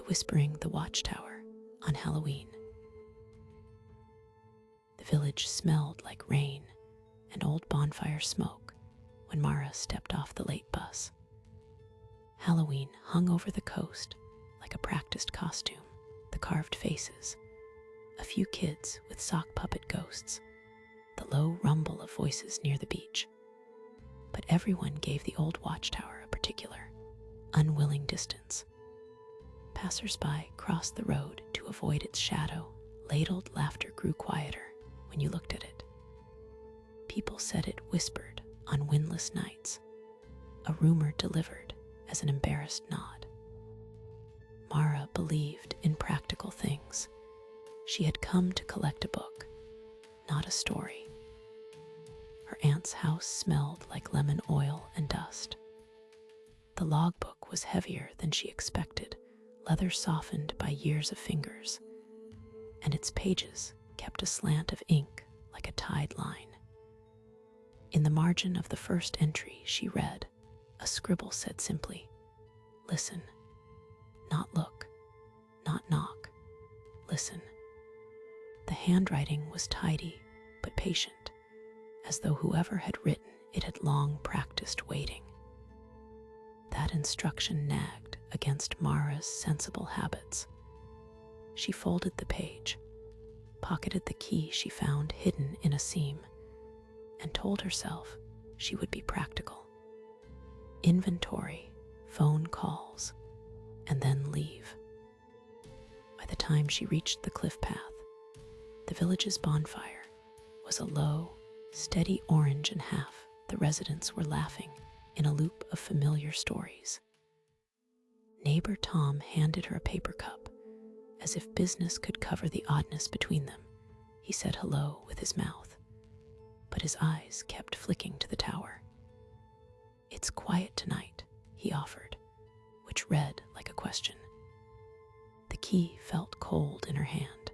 Whispering the Watchtower on Halloween. The village smelled like rain and old bonfire smoke when Mara stepped off the late bus. Halloween hung over the coast like a practiced costume, the carved faces, a few kids with sock puppet ghosts, the low rumble of voices near the beach. But everyone gave the old Watchtower a particular, unwilling distance. Passers-by crossed the road to avoid its shadow. Ladled laughter grew quieter when you looked at it. People said it whispered on windless nights, a rumor delivered as an embarrassed nod. Mara believed in practical things. She had come to collect a book, not a story. Her aunt's house smelled like lemon oil and dust. The logbook was heavier than she expected, leather softened by years of fingers, and its pages kept a slant of ink like a tide line. In the margin of the first entry she read, a scribble said simply, "Listen, not look, not knock, listen." The handwriting was tidy but patient, as though whoever had written it had long practiced waiting. That instruction nagged against Mara's sensible habits. She folded the page, pocketed the key she found hidden in a seam, and told herself she would be practical. Inventory, phone calls, and then leave. By the time she reached the cliff path, the village's bonfire was a low, steady orange, and half the residents were laughing in a loop of familiar stories. Neighbor Tom handed her a paper cup, as if business could cover the oddness between them. He said hello with his mouth, but his eyes kept flicking to the tower. "It's quiet tonight," he offered, which read like a question. The key felt cold in her hand.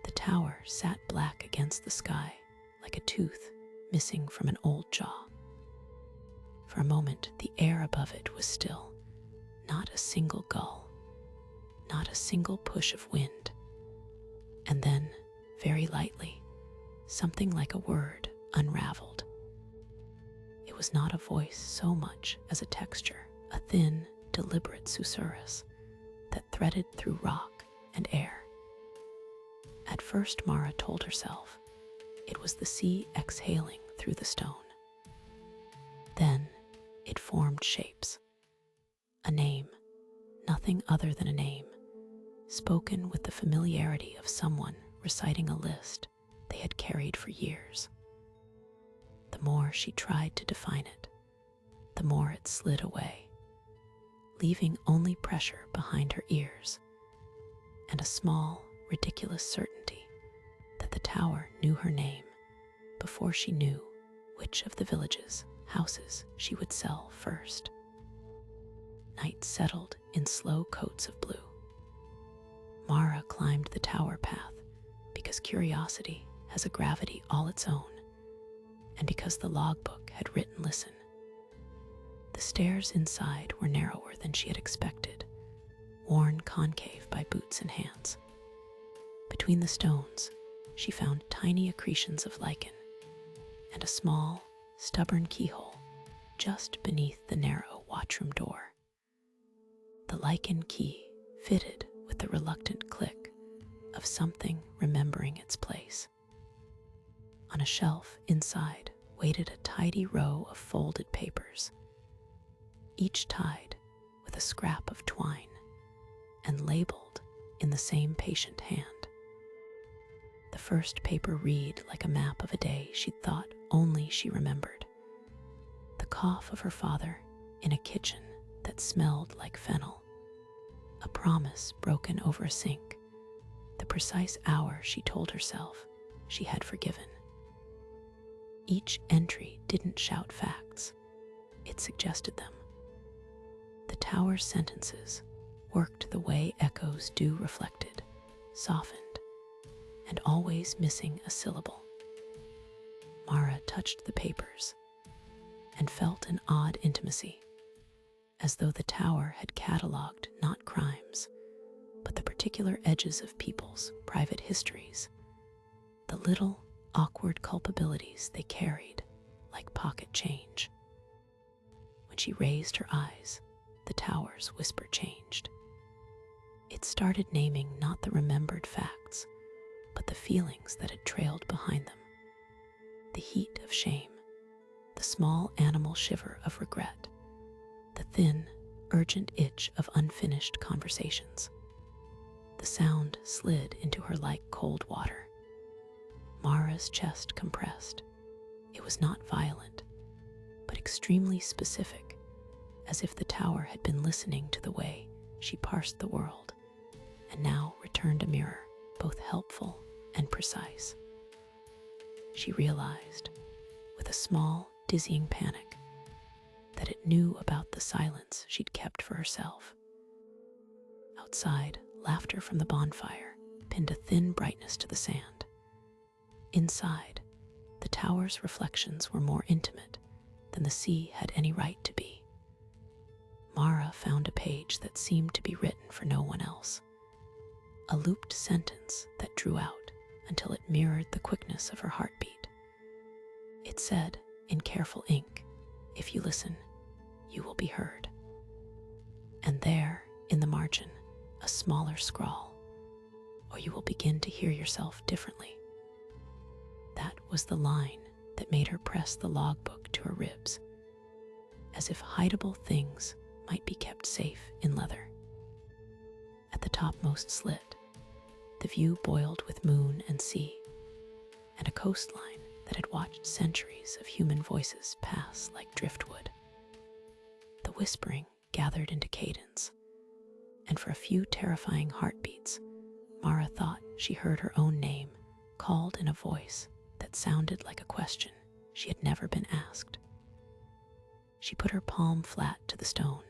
The tower sat black against the sky, like a tooth missing from an old jaw. For a moment, the air above it was still. Not a single gull, not a single push of wind. And then, very lightly, something like a word unraveled. It was not a voice so much as a texture, a thin, deliberate susurrus that threaded through rock and air. At first, Mara told herself it was the sea exhaling through the stone. Then it formed shapes. A name, nothing other than a name, spoken with the familiarity of someone reciting a list they had carried for years. The more she tried to define it, the more it slid away, leaving only pressure behind her ears and a small, ridiculous certainty that the tower knew her name before she knew which of the village's houses she would sell first. Night settled in slow coats of blue. Mara climbed the tower path because curiosity has a gravity all its own, and because the logbook had written "listen." The stairs inside were narrower than she had expected, worn concave by boots and hands. Between the stones, she found tiny accretions of lichen and a small, stubborn keyhole just beneath the narrow watchroom door. The lichen key fitted with the reluctant click of something remembering its place. On a shelf inside waited a tidy row of folded papers, each tied with a scrap of twine and labeled in the same patient hand. The first paper read like a map of a day she'd thought only she remembered. The cough of her father in a kitchen that smelled like fennel. A promise broken over a sink. The precise hour she told herself she had forgiven. Each entry didn't shout facts. It suggested them. The tower's sentences worked the way echoes do, reflected, softened, and always missing a syllable. Mara touched the papers and felt an odd intimacy, as though the tower had catalogued not crimes, but the particular edges of people's private histories, the little, awkward culpabilities they carried like pocket change. When she raised her eyes, the tower's whisper changed. It started naming not the remembered facts, but the feelings that had trailed behind them. The heat of shame, the small animal shiver of regret, the thin, urgent itch of unfinished conversations. The sound slid into her like cold water. Mara's chest compressed. It was not violent, but extremely specific, as if the tower had been listening to the way she parsed the world, and now returned a mirror, both helpful and precise. She realized, with a small, dizzying panic, that it knew about the silence she'd kept for herself. Outside, laughter from the bonfire pinned a thin brightness to the sand. Inside, the tower's reflections were more intimate than the sea had any right to be. Mara found a page that seemed to be written for no one else. A looped sentence that drew out until it mirrored the quickness of her heartbeat. It said, in careful ink, "If you listen, you will be heard." And there, in the margin, a smaller scrawl, "Or you will begin to hear yourself differently." That was the line that made her press the logbook to her ribs, as if hideable things might be kept safe in leather. At the topmost slit, the view boiled with moon and sea, and a coastline that had watched centuries of human voices pass like driftwood. The whispering gathered into cadence, and for a few terrifying heartbeats, Mara thought she heard her own name called in a voice that sounded like a question she had never been asked. She put her palm flat to the stone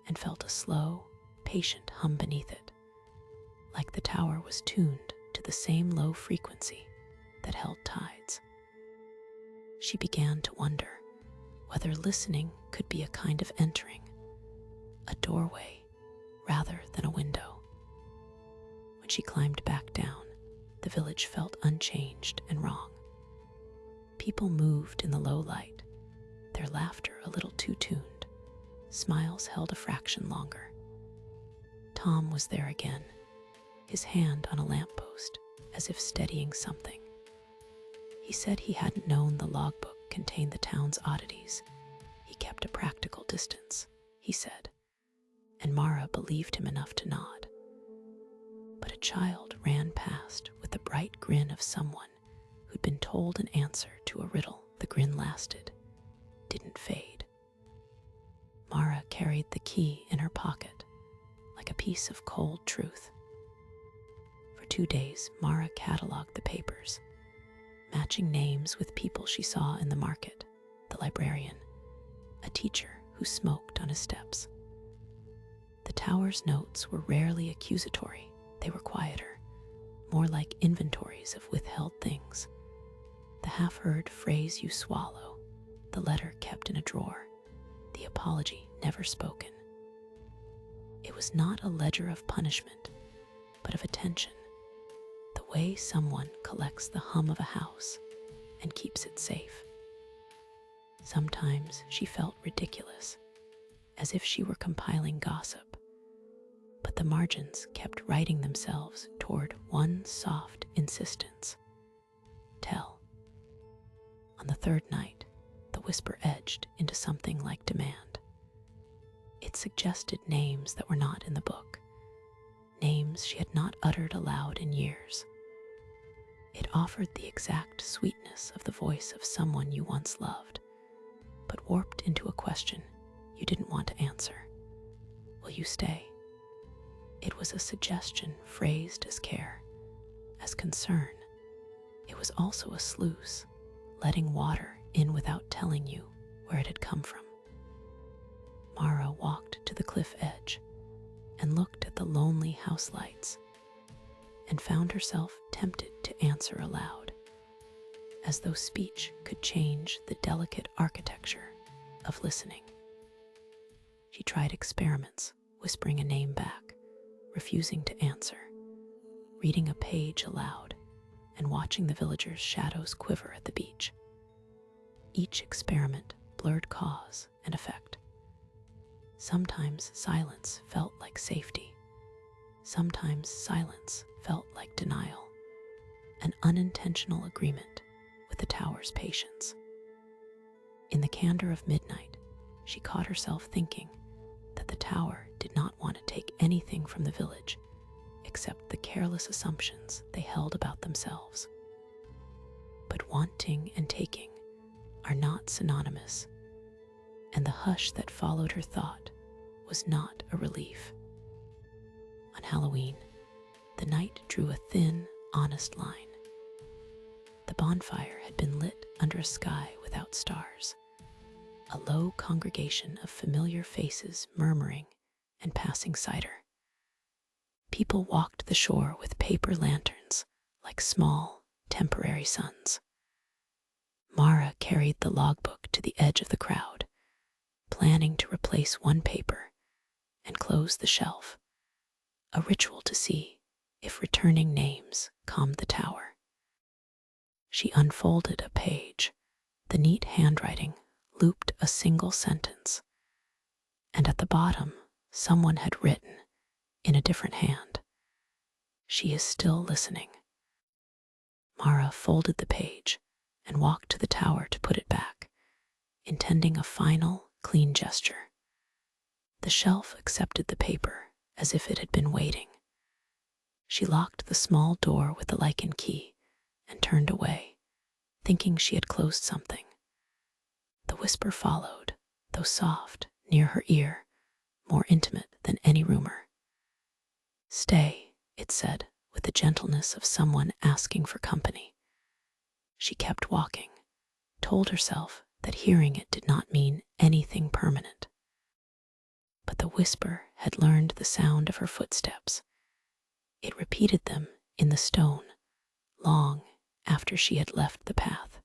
and felt a slow, patient hum beneath it, like the tower was tuned to the same low frequency that held tides. She began to wonder whether listening could be a kind of entering, a doorway rather than a window. When she climbed back down, the village felt unchanged and wrong. People moved in the low light, their laughter a little too tuned. Smiles held a fraction longer. Tom was there again, his hand on a lamppost, as if steadying something. He said he hadn't known the logbook contained the town's oddities. He kept a practical distance, he said, and Mara believed him enough to nod. But a child ran past with the bright grin of someone who'd been told an answer to a riddle. The grin lasted, didn't fade. Mara carried the key in her pocket, like a piece of cold truth. For 2 days, Mara cataloged the papers, matching names with people she saw in the market, the librarian, a teacher who smoked on his steps. The tower's notes were rarely accusatory. They were quieter, more like inventories of withheld things. The half-heard phrase you swallow, the letter kept in a drawer, the apology never spoken. It was not a ledger of punishment, but of attention, the way someone collects the hum of a house and keeps it safe. Sometimes she felt ridiculous, as if she were compiling gossip, but the margins kept writing themselves toward one soft insistence: tell. On the third night, the whisper edged into something like demand. It suggested names that were not in the book, names she had not uttered aloud in years. It offered the exact sweetness of the voice of someone you once loved, but warped into a question you didn't want to answer. Will you stay? It was a suggestion phrased as care, as concern. It was also a sluice, letting water in without telling you where it had come from. Mara walked to the cliff edge and looked at the lonely house lights, and found herself tempted to answer aloud, as though speech could change the delicate architecture of listening. She tried experiments, whispering a name back, refusing to answer, reading a page aloud, and watching the villagers' shadows quiver at the beach. Each experiment blurred cause and effect. Sometimes silence felt like safety. Sometimes silence felt like denial, an unintentional agreement with the tower's patience. In the candor of midnight, she caught herself thinking that the tower did not want to take anything from the village except the careless assumptions they held about themselves. But wanting and taking are not synonymous, and the hush that followed her thought was not a relief. On Halloween, the night drew a thin, honest line. The bonfire had been lit under a sky without stars, a low congregation of familiar faces murmuring and passing cider. People walked the shore with paper lanterns like small, temporary suns. Mara carried the logbook to the edge of the crowd, planning to replace one paper and close the shelf, a ritual to see if returning names calmed the tower. She unfolded a page. The neat handwriting looped a single sentence, and at the bottom someone had written, in a different hand, "She is still listening." Mara folded the page and walked to the tower to put it back, intending a final, clean gesture. The shelf accepted the paper as if it had been waiting. She locked the small door with the lichen key and turned away, thinking she had closed something. The whisper followed, though soft, near her ear, more intimate than any rumor. "Stay," it said, with the gentleness of someone asking for company. She kept walking, told herself that hearing it did not mean anything permanent. But the whisper had learned the sound of her footsteps. It repeated them in the stone, long after she had left the path.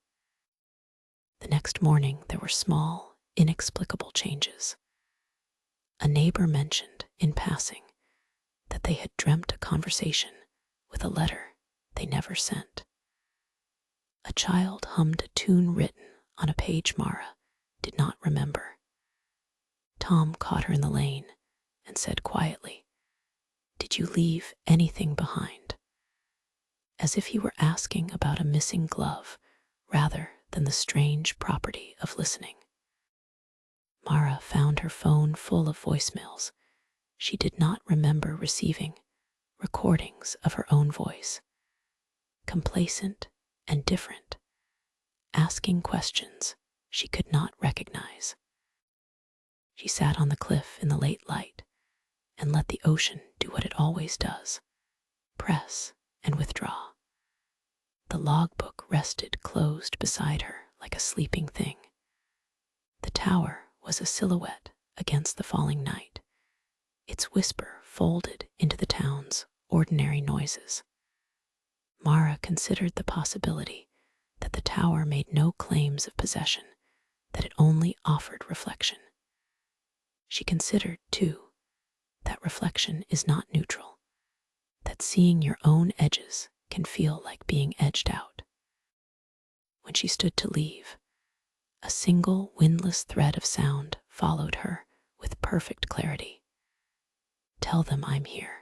The next morning there were small, inexplicable changes. A neighbor mentioned, in passing, that they had dreamt a conversation with a letter they never sent. A child hummed a tune written on a page Mara did not remember. Tom caught her in the lane and said quietly, "Did you leave anything behind?" As if he were asking about a missing glove rather than the strange property of listening. Mara found her phone full of voicemails she did not remember receiving, recordings of her own voice, complacent and different, asking questions she could not recognize. She sat on the cliff in the late light and let the ocean do what it always does, press and withdraw. The logbook rested closed beside her like a sleeping thing. The tower was a silhouette against the falling night, its whisper folded into the town's ordinary noises. Mara considered the possibility that the tower made no claims of possession, that it only offered reflection. She considered, too, that reflection is not neutral, that seeing your own edges can feel like being edged out. When she stood to leave, a single windless thread of sound followed her with perfect clarity. "Tell them I'm here."